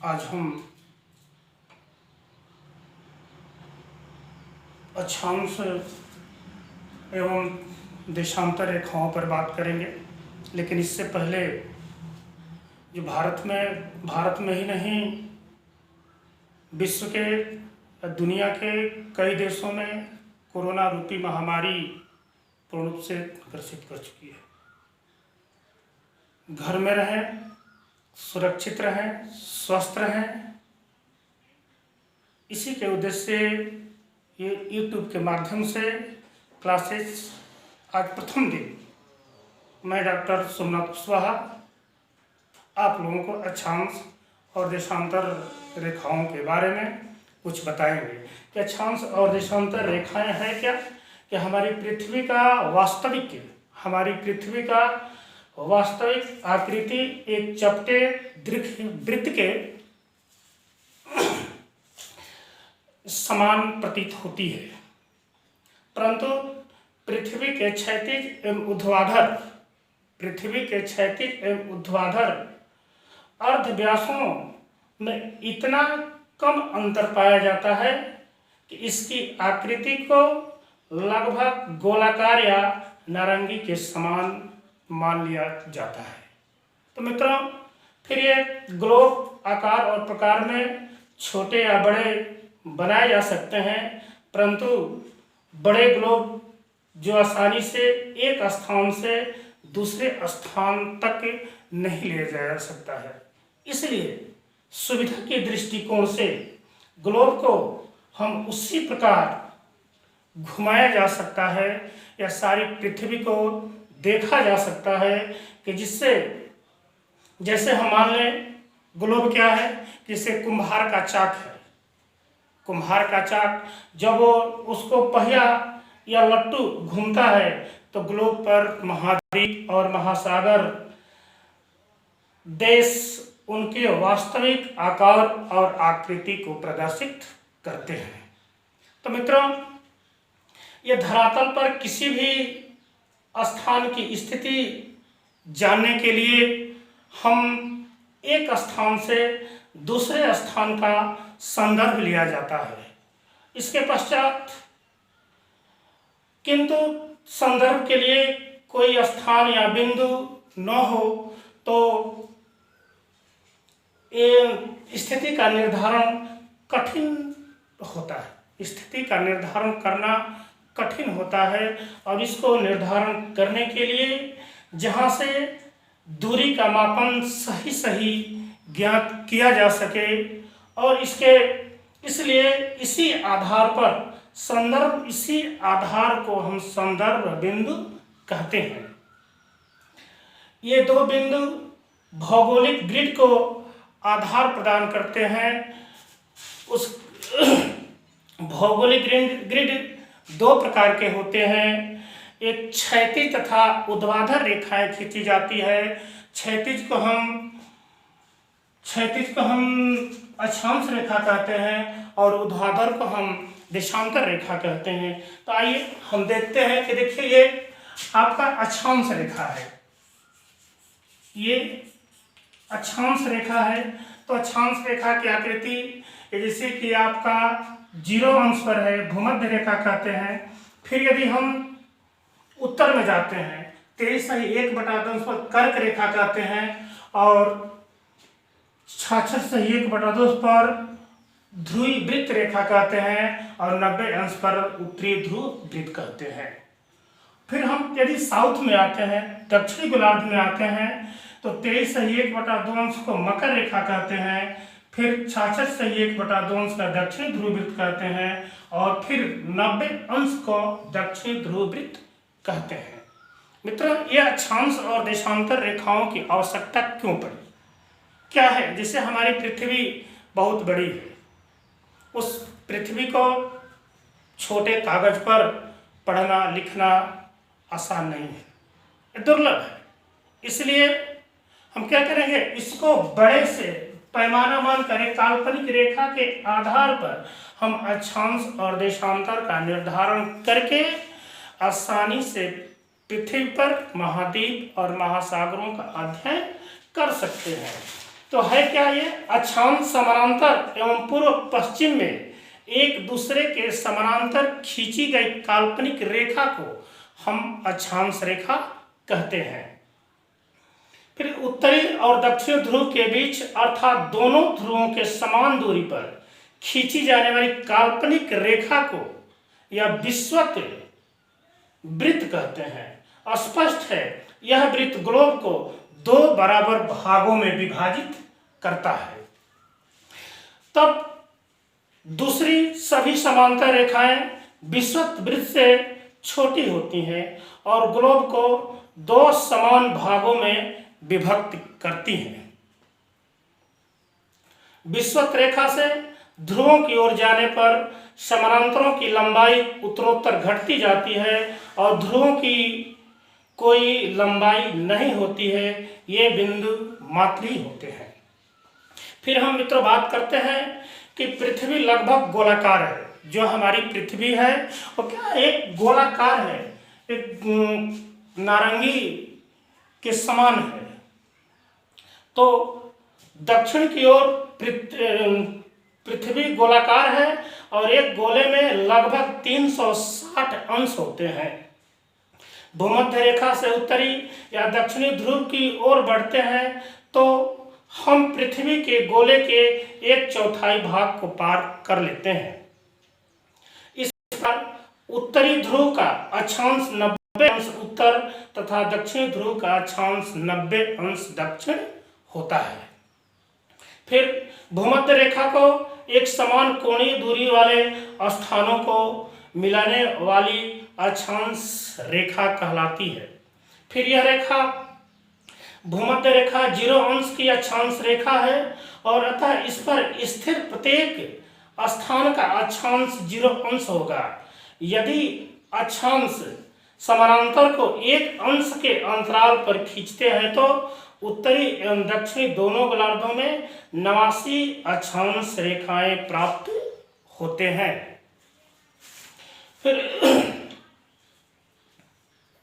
आज हम अक्षांश एवं देशांतर रेखाओं पर बात करेंगे। लेकिन इससे पहले जो भारत में ही नहीं, विश्व के दुनिया के कई देशों में कोरोना रूपी महामारी पूर्ण रूप से ग्रसित कर चुकी है। घर में रहें, सुरक्षित रहें, स्वस्थ रहें, इसी के उद्देश्य से ये YouTube के माध्यम से क्लासेस आज प्रथम दिन मैं डॉक्टर सोमनाथ कुशवाहा आप लोगों को अक्षांश और देशांतर रेखाओं के बारे में कुछ बताएंगे कि अक्षांश और देशांतर रेखाएं हैं क्या, कि हमारी पृथ्वी का वास्तविक आकृति एक चपटे वृत्त के समान प्रतीत होती है, परंतु पृथ्वी के क्षैतिज एवं ऊर्ध्वाधर अर्धव्यासों में इतना कम अंतर पाया जाता है कि इसकी आकृति को लगभग गोलाकार या नारंगी के समान मान लिया जाता है। तो मित्रों, फिर ये ग्लोब आकार और प्रकार में छोटे या बड़े बनाए जा सकते हैं, परंतु बड़े ग्लोब जो आसानी से एक स्थान से दूसरे स्थान तक नहीं ले जाया जा सकता है। इसलिए सुविधा के दृष्टिकोण से ग्लोब को हम उसी प्रकार घुमाया जा सकता है या सारी पृथ्वी को देखा जा सकता है कि जिससे, जैसे हम मान लें ग्लोब क्या है, जैसे कुम्हार का चाक है। कुम्हार का चाक जब वो उसको पहिया या लट्टू घूमता है तो ग्लोब पर महाद्वीप और महासागर देश उनके वास्तविक आकार और आकृति को प्रदर्शित करते हैं। तो मित्रों, ये धरातल पर किसी भी स्थान की स्थिति जानने के लिए हम एक स्थान से दूसरे स्थान का संदर्भ लिया जाता है। इसके पश्चात किंतु संदर्भ के लिए कोई स्थान या बिंदु न हो तो ये स्थिति का निर्धारण कठिन होता है। स्थिति का निर्धारण करना कठिन होता है और इसको निर्धारण करने के लिए जहाँ से दूरी का मापन सही ज्ञात किया जा सके और इसलिए इसी आधार को हम संदर्भ बिंदु कहते हैं। ये दो बिंदु भौगोलिक ग्रिड को आधार प्रदान करते हैं। उस भौगोलिक ग्रिड दो प्रकार के होते हैं। एक क्षैतिज तथा ऊर्ध्वाधर रेखाएं खींची जाती है। क्षैतिज को हम अक्षांश रेखा कहते हैं और ऊर्ध्वाधर को हम देशांतर रेखा कहते हैं। तो आइए हम देखते हैं कि देखिए ये आपका अक्षांश रेखा है, ये अक्षांश रेखा है। तो अक्षांश रेखा की आकृति जैसे कि आपका 0 अंश पर है, भूमध्य रेखा कहते हैं। फिर यदि हम उत्तर में जाते हैं 23.1/2 पर कर्क रेखा कहते हैं और 66.1/2 पर ध्रुवीय वृत्त रेखा कहते हैं और 90 अंश पर उत्तरी ध्रुव वृत्त कहते हैं। फिर हम यदि साउथ में आते हैं, दक्षिणी गोलार्ध में आते हैं तो 23.1/2 को मकर रेखा कहते हैं। फिर 66.1/2 का दक्षिणी ध्रुव वृत्त कहते हैं और फिर 90 अंश को दक्षिणी ध्रुव वृत्त कहते हैं। मित्रों, यह अक्षांश और देशांतर रेखाओं की आवश्यकता क्यों पड़ी? क्या है? जैसे हमारी पृथ्वी बहुत बड़ी है, उस पृथ्वी को छोटे कागज पर पढ़ना लिखना आसान नहीं है, दुर्लभ है। इसलिए हम क्या करेंगे, इसको बड़े से पैमाना मान करें, काल्पनिक रेखा के आधार पर हम अक्षांश और देशांतर का निर्धारण करके आसानी से पृथ्वी पर महाद्वीप और महासागरों का अध्ययन कर सकते हैं। तो है क्या ये? अक्षांश समानांतर एवं पूर्व पश्चिम में एक दूसरे के समानांतर खींची गई काल्पनिक रेखा को हम अक्षांश रेखा कहते हैं। फिर उत्तरी और दक्षिण ध्रुव के बीच अर्थात दोनों ध्रुवों के समान दूरी पर खींची जाने वाली काल्पनिक रेखा को या विषुवत वृत्त कहते हैं। स्पष्ट है यह वृत्त ग्लोब को दो बराबर भागों में विभाजित करता है। तब दूसरी सभी समांतर रेखाएं विषुवत वृत्त से छोटी होती हैं और ग्लोब को दो समान भागों में विभक्त करती हैं। विषुवत रेखा से ध्रुवों की ओर जाने पर समानांतरों की लंबाई उत्तरोत्तर घटती जाती है और ध्रुवों की कोई लंबाई नहीं होती है। ये बिंदु मात्री होते हैं। फिर हम मित्रों बात करते हैं कि पृथ्वी लगभग गोलाकार है। जो हमारी पृथ्वी है वो क्या एक गोलाकार है, एक नारंगी के समान है। तो दक्षिण की ओर पृथ्वी गोलाकार है और एक गोले में लगभग 360 अंश होते हैं। भूमध्य रेखा से उत्तरी या दक्षिणी ध्रुव की ओर बढ़ते हैं तो हम पृथ्वी के गोले के 1/4 भाग को पार कर लेते हैं। इस प्रकार उत्तरी ध्रुव का अक्षांश 90 अंश उत्तर तथा दक्षिणी ध्रुव का अक्षांश 90 अंश दक्षिण होता है। फिर भूमध्य रेखा को एक समान कोणीय दूरी वाले स्थानों को मिलाने वाली अक्षांश रेखा कहलाती है। फिर यह रेखा भूमध्य रेखा 0 अंश की अक्षांश रेखा है और अतः इस पर स्थिर प्रत्येक स्थान का अक्षांश 0 अंश होगा। यदि अक्षांश समानांतर को 1 अंश के अंतराल पर खींचते हैं तो उत्तरी एवं दक्षिणी दोनों गोलार्धों में 89 अक्षांश रेखाएं प्राप्त होते हैं। फिर